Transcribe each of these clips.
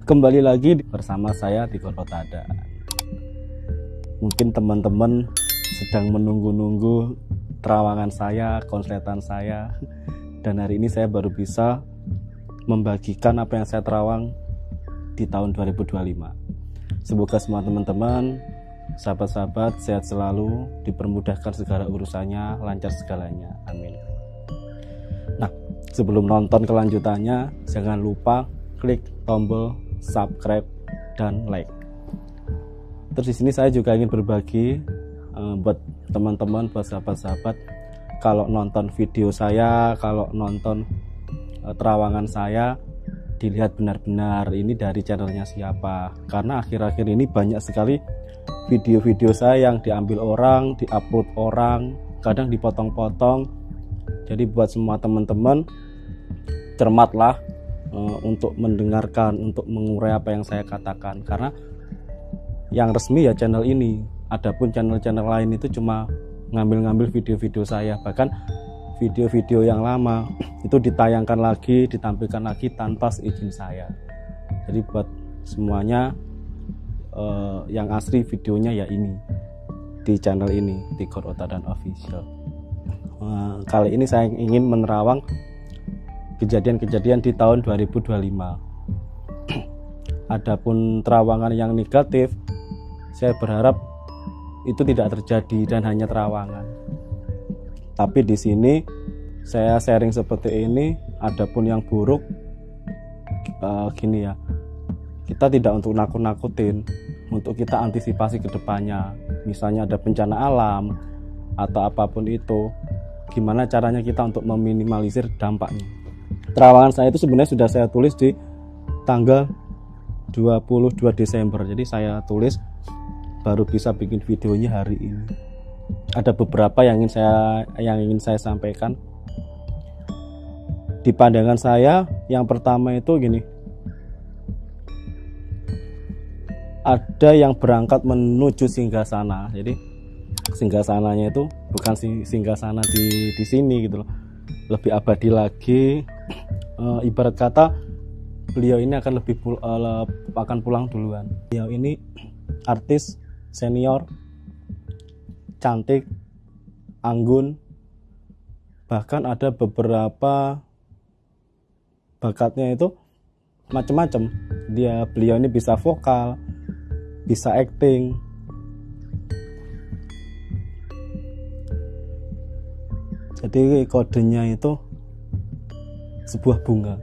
Kembali lagi bersama saya Tigor Otada. Mungkin teman-teman sedang menunggu-nunggu terawangan saya, konsletan saya. Dan hari ini saya baru bisa membagikan apa yang saya terawang di tahun 2025. Semoga semua teman-teman, sahabat-sahabat sehat selalu, dipermudahkan segala urusannya, lancar segalanya. Amin. Nah, sebelum nonton kelanjutannya, jangan lupa klik tombol subscribe dan like. Terus di sini saya juga ingin berbagi buat teman-teman, buat sahabat-sahabat, kalau nonton video saya, kalau nonton terawangan saya, dilihat benar-benar ini dari channelnya siapa. Karena akhir-akhir ini banyak sekali video-video saya yang diambil orang, diupload orang, kadang dipotong-potong. Jadi buat semua teman-teman, cermatlah untuk mendengarkan, untuk mengurai apa yang saya katakan. Karena yang resmi ya channel ini. Adapun channel-channel lain itu cuma ngambil-ngambil video-video saya. Bahkan video-video yang lama itu ditayangkan lagi, ditampilkan lagi tanpa izin saya. Jadi buat semuanya, yang asli videonya ya ini, di channel ini, Tigor Otada Official. Kali ini saya ingin menerawang kejadian-kejadian di tahun 2025. Adapun terawangan yang negatif, saya berharap itu tidak terjadi dan hanya terawangan. Tapi di sini saya sharing seperti ini. Adapun yang buruk, gini ya, kita tidak untuk nakut-nakutin, untuk kita antisipasi ke depannya. Misalnya ada bencana alam atau apapun itu, gimana caranya kita untuk meminimalisir dampaknya. Terawangan saya itu sebenarnya sudah saya tulis di tanggal 22 Desember. Jadi saya tulis, baru bisa bikin videonya hari ini. Ada beberapa yang ingin saya sampaikan. Di pandangan saya, yang pertama itu gini. Ada yang berangkat menuju singgasana. Jadi singgasananya itu bukan singgasana di sini gitu loh. Lebih abadi lagi. Ibarat kata beliau ini akan pulang duluan. Beliau ini artis senior, cantik, anggun, bahkan ada beberapa bakatnya itu macam-macam. Beliau ini bisa vokal, bisa acting. Jadi kodenya itu sebuah bunga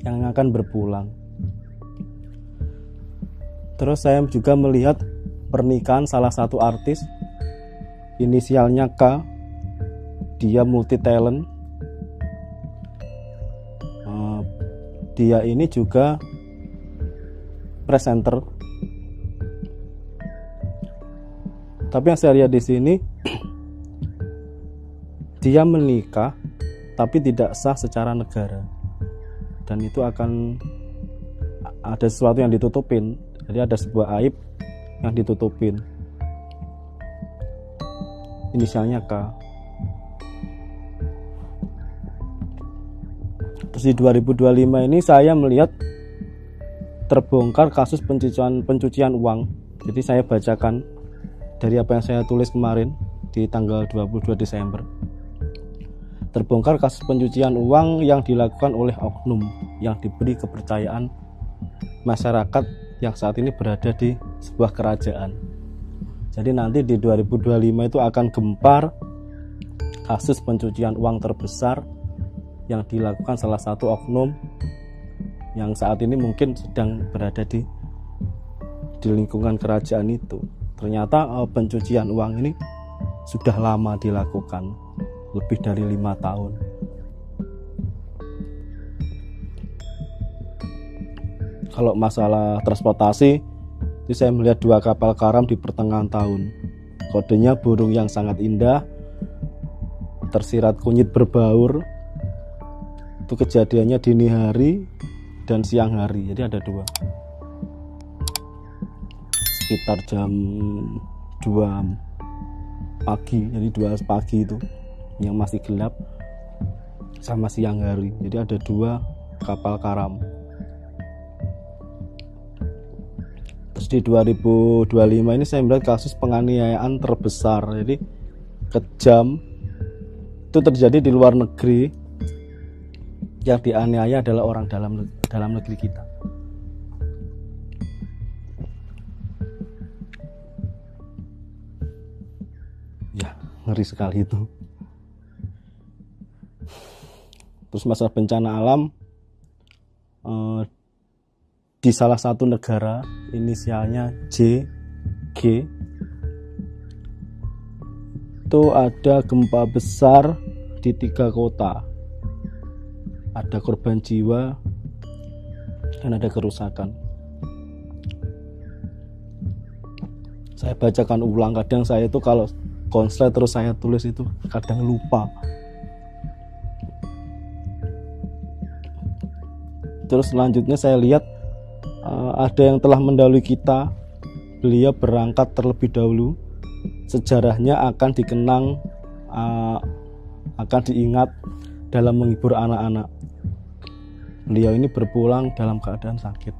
yang akan berpulang. Terus saya juga melihat pernikahan salah satu artis, inisialnya K. Dia multi talent. Dia ini juga presenter. Tapi yang saya lihat di sini, dia menikah tapi tidak sah secara negara, dan itu akan ada sesuatu yang ditutupin. Jadi ada sebuah aib yang ditutupin. Inisialnya K. Terus di 2025 ini saya melihat terbongkar kasus pencucian uang. Jadi saya bacakan dari apa yang saya tulis kemarin di tanggal 22 Desember. Terbongkar kasus pencucian uang yang dilakukan oleh oknum yang diberi kepercayaan masyarakat yang saat ini berada di sebuah kerajaan. Jadi nanti di 2025 itu akan gempar kasus pencucian uang terbesar yang dilakukan salah satu oknum yang saat ini mungkin sedang berada di lingkungan kerajaan itu. Ternyata pencucian uang ini sudah lama dilakukan, lebih dari 5 tahun. Kalau masalah transportasi, itu saya melihat 2 kapal karam di pertengahan tahun. Kodenya burung yang sangat indah, tersirat kunyit berbaur. Itu kejadiannya dini hari dan siang hari. Jadi ada 2. Sekitar jam 2 pagi. Jadi 2 pagi itu yang masih gelap, sama siang hari. Jadi ada 2 kapal karam. Terus di 2025 ini saya melihat kasus penganiayaan terbesar, jadi kejam, itu terjadi di luar negeri. Yang dianiaya adalah orang dalam negeri kita. Ya, ngeri sekali itu. Terus masalah bencana alam, di salah satu negara inisialnya JG itu ada gempa besar di 3 kota, ada korban jiwa dan ada kerusakan. Saya bacakan ulang, kadang saya itu kalau konslet terus saya tulis itu kadang lupa. Terus selanjutnya saya lihat ada yang telah mendahului kita. Beliau berangkat terlebih dahulu. Sejarahnya akan dikenang, akan diingat dalam menghibur anak-anak. Beliau ini berpulang dalam keadaan sakit.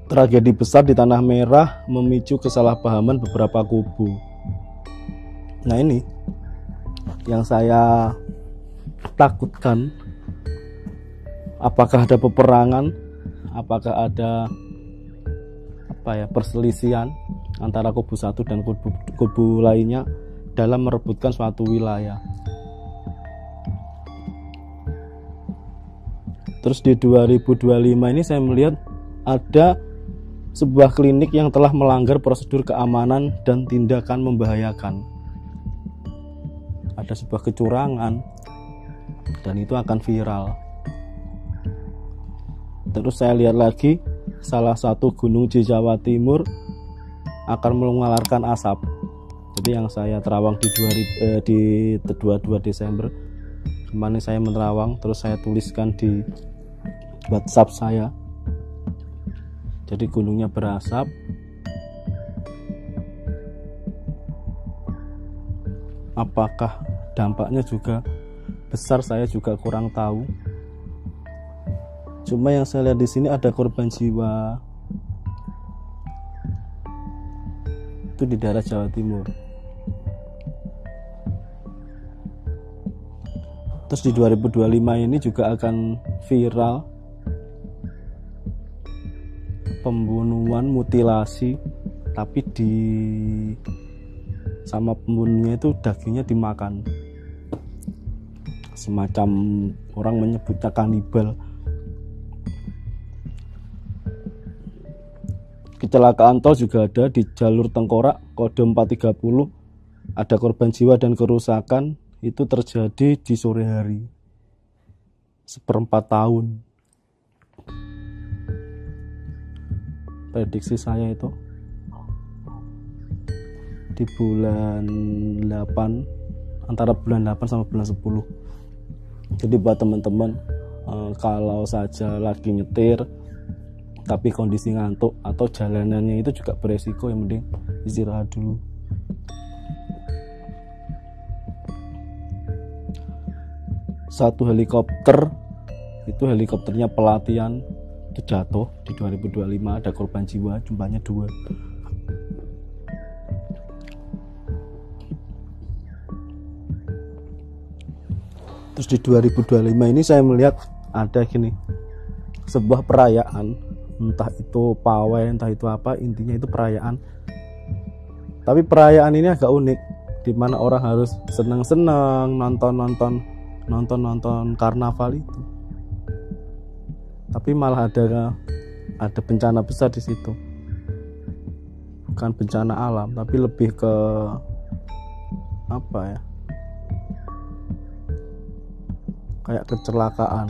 Tragedi besar di Tanah Merah memicu kesalahpahaman beberapa kubu. Nah, ini yang saya takutkan. Apakah ada peperangan, apakah ada perselisihan antara kubu satu dan kubu lainnya dalam merebutkan suatu wilayah. Terus di 2025 ini saya melihat ada sebuah klinik yang telah melanggar prosedur keamanan dan tindakan membahayakan. Ada sebuah kecurangan dan itu akan viral. Terus saya lihat lagi salah satu gunung di Jawa Timur akan mengeluarkan asap. Jadi yang saya terawang di 22 Desember kemarin saya menerawang, terus saya tuliskan di WhatsApp saya. Jadi gunungnya berasap. Apakah dampaknya juga besar, saya juga kurang tahu. Cuma yang saya lihat di sini ada korban jiwa. Itu di daerah Jawa Timur. Terus di 2025 ini juga akan viral pembunuhan, mutilasi, tapi sama pembunuhnya itu dagingnya dimakan. Semacam orang menyebutnya kanibal. Kecelakaan tol juga ada di jalur Tengkorak kode 430. Ada korban jiwa dan kerusakan. Itu terjadi di sore hari. 1/4 tahun. Prediksi saya itu di bulan 8, antara bulan 8 sama bulan 10. Jadi buat teman-teman, kalau saja lagi nyetir tapi kondisi ngantuk atau jalanannya itu juga beresiko, yang mending istirahat dulu. Satu helikopter, itu helikopternya pelatihan, itu jatuh di 2025, ada korban jiwa, jumlahnya 2. Terus di 2025 ini saya melihat ada gini, sebuah perayaan, entah itu pawai, entah itu apa, intinya itu perayaan. Tapi perayaan ini agak unik, di mana orang harus senang-senang nonton karnaval itu. Tapi malah ada bencana besar di situ. Bukan bencana alam, tapi lebih ke kayak kecelakaan.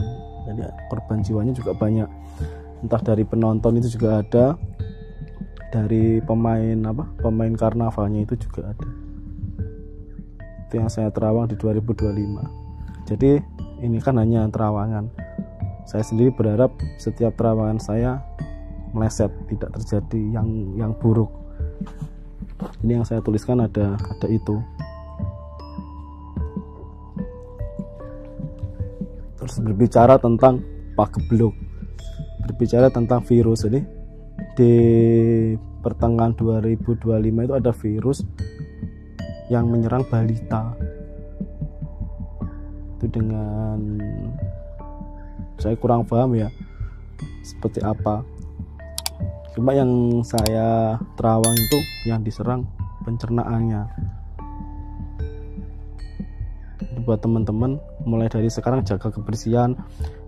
Jadi korban jiwanya juga banyak. Entah dari penonton itu juga ada, dari pemain karnavalnya itu juga ada. Itu yang saya terawang di 2025. Jadi ini kan hanya terawangan. Saya sendiri berharap setiap terawangan saya meleset, tidak terjadi yang buruk. Ini yang saya tuliskan ada itu. Terus berbicara tentang pagebluk, berbicara tentang virus. Jadi di pertengahan 2025 itu ada virus yang menyerang balita. Itu dengan, saya kurang paham ya seperti apa, cuma yang saya terawang itu yang diserang pencernaannya. Buat teman-teman, mulai dari sekarang jaga kebersihan,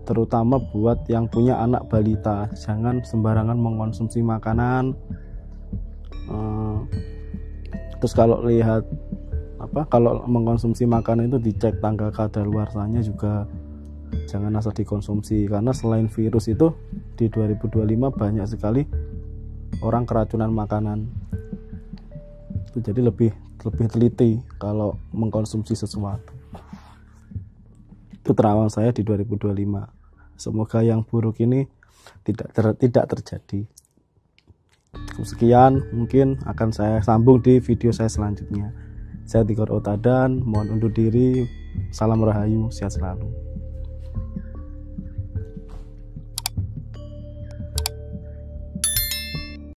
terutama buat yang punya anak balita. Jangan sembarangan mengkonsumsi makanan. Terus kalau kalau mengkonsumsi makanan itu dicek tanggal kadaluarsanya juga, jangan asal dikonsumsi. Karena selain virus itu di 2025 banyak sekali orang keracunan makanan. Itu jadi lebih teliti kalau mengkonsumsi sesuatu. Itu terawang saya di 2025. Semoga yang buruk ini tidak terjadi. Sekian, mungkin akan saya sambung di video saya selanjutnya. Saya Tigor Otadan, mohon undur diri. Salam Rahayu, sehat selalu.